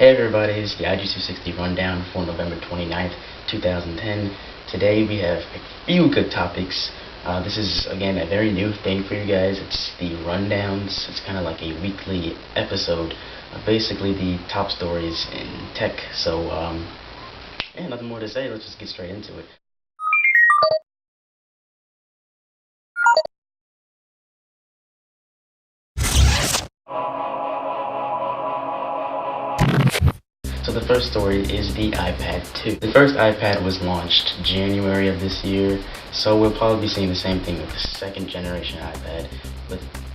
Hey everybody, it's the IG260 rundown for November 29th, 2010. Today we have a few good topics. This is, again, a very new thing for you guys. It's the rundowns. It's kind of like a weekly episode of basically the top stories in tech. So, yeah, nothing more to say. Let's just get straight into it. So the first story is the iPad 2. The first iPad was launched January of this year, so we'll probably be seeing the same thing with the second generation iPad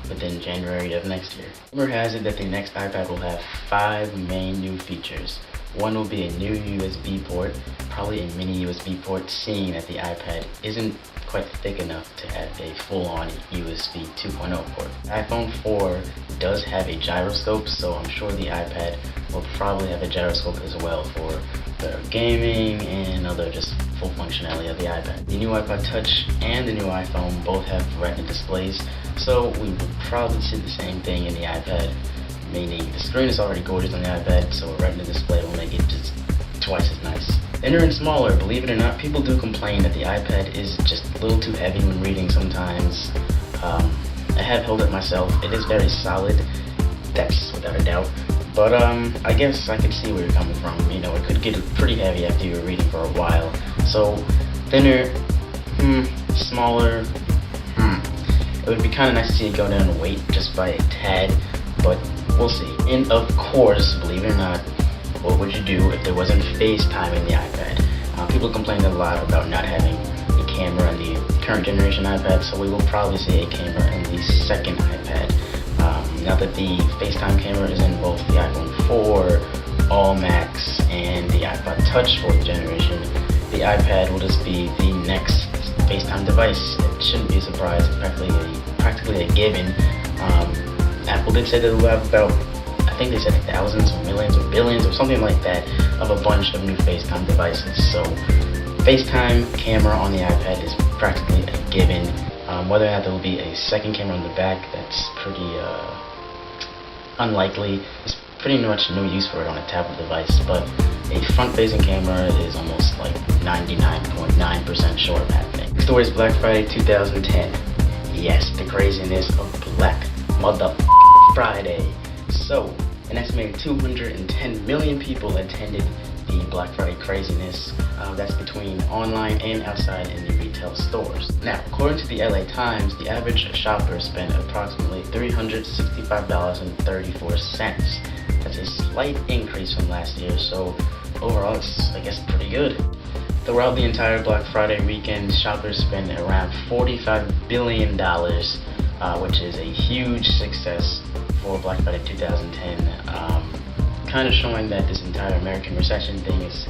within January of next year. Rumor has it that the next iPad will have 5 main new features. One will be a new USB port, probably a mini USB port, seeing that the iPad isn't quite thick enough to have a full-on USB 2.0 port. iPhone 4 does have a gyroscope, so I'm sure the iPad will probably have a gyroscope as well for the gaming and other just full functionality of the iPad. The new iPod Touch and the new iPhone both have Retina displays, so we will probably see the same thing in the iPad, meaning the screen is already gorgeous on the iPad, so a Retina display will make it just twice as nice. Thinner and smaller, believe it or not, people do complain that the iPad is just a little too heavy when reading sometimes. I have held it myself. It is very solid, that's without a doubt. But I guess I could see where you're coming from. You know, it could get pretty heavy after you were reading for a while. So, thinner, smaller, It would be kind of nice to see it go down in weight just by a tad, but we'll see. And of course, believe it or not, what would you do if there wasn't FaceTime in the iPad? People complained a lot about not having a camera in the current generation iPad, so we will probably see a camera in the second iPad. Now that the FaceTime camera is in both the iPhone 4, All Max, and the iPod Touch 4th generation, the iPad will just be the next FaceTime device. It shouldn't be a surprise, it's practically a given. Apple did say that it will have about, I think they said thousands or millions or billions or something like that, of a bunch of new FaceTime devices. So FaceTime camera on the iPad is practically a given. Whether or not there will be a second camera on the back, that's pretty unlikely. There's pretty much no use for it on a tablet device, but a front-facing camera is almost like 99.9% sure of happening. Next story is Black Friday 2010. Yes, the craziness of Black Mother Friday. So, an estimated 210 million people attended the Black Friday craziness. That's between online and outside in the retail stores. Now, according to the LA Times, the average shopper spent approximately $365.34. That's a slight increase from last year, so overall it's, I guess, pretty good. Throughout the entire Black Friday weekend, shoppers spent around $45 billion, which is a huge success for Black Friday 2010, kind of showing that this entire American recession thing is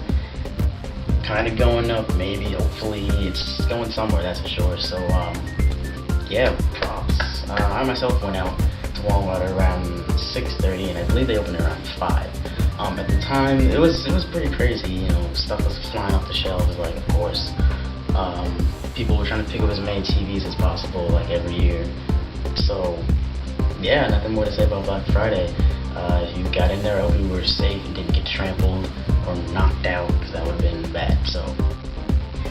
kind of going up. Maybe, hopefully, it's going somewhere, that's for sure. So, yeah, props. I myself went out to Walmart around 6:30, and I believe they opened around 5. At the time, it was pretty crazy. You know, stuff was flying off the shelves, like, of course. People were trying to pick up as many TVs as possible, like, every year. So, yeah, nothing more to say about Black Friday. If you got in there, I hope you were safe and didn't get trampled or knocked out, because that would have been bad. So,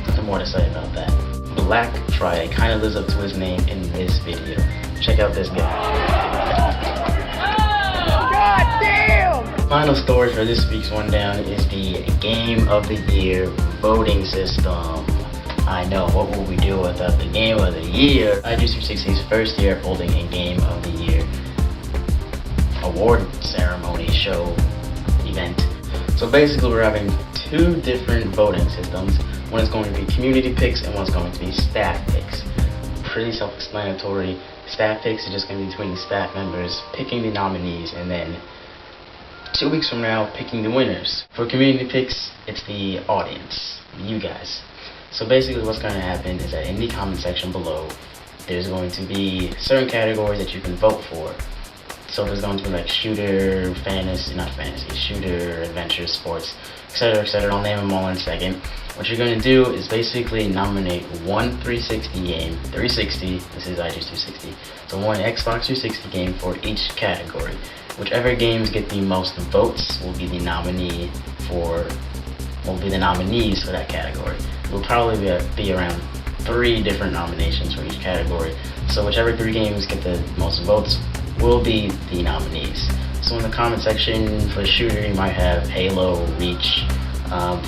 nothing more to say about that. Black Friday kind of lives up to his name in this video. Check out this guy. God damn! Final story for this week's rundown is the Game of the Year voting system. I know, what will we do without the Game of the Year? IG260's first year holding a Game of the Year award ceremony show event. So basically we're having 2 different voting systems. One is going to be community picks and one's going to be staff picks. Pretty self-explanatory. Staff picks is just going to be between the staff members picking the nominees, and then 2 weeks from now picking the winners. For community picks, it's the audience, you guys. So basically what's going to happen is that in the comment section below, there's going to be certain categories that you can vote for. So there's going to be like shooter, shooter, adventure, sports, etc., etc. I'll name them all in a second. What you're going to do is basically nominate one 360 game, 360, this is IG260, so one Xbox 360 game for each category. Whichever games get the most votes will be the nominees for that category. It will probably be around 3 different nominations for each category. So whichever 3 games get the most votes will be the nominees. So in the comment section for shooter, you might have Halo, Reach.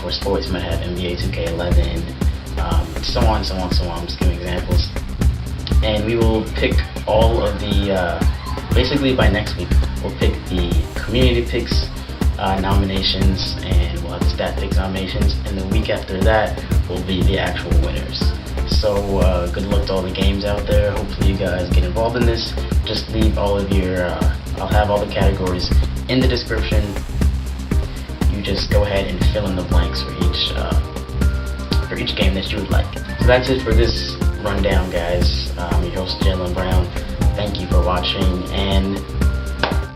For sports, you might have NBA 2K11, so on, so on, so on. I'm just giving examples. And we will pick all of the, basically by next week, we'll pick the community picks nominations, and we'll have the stat picks nominations, and the week after that will be the actual winners. So good luck to all the games out there. Hopefully you guys get involved in this. Just leave all of your, I'll have all the categories in the description. You just go ahead and fill in the blanks for each game that you would like. So that's it for this rundown, guys. I'm your host, Jaelen Brown. Thank you for watching, and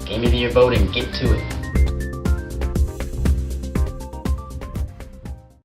Game of the Year voting, get to it.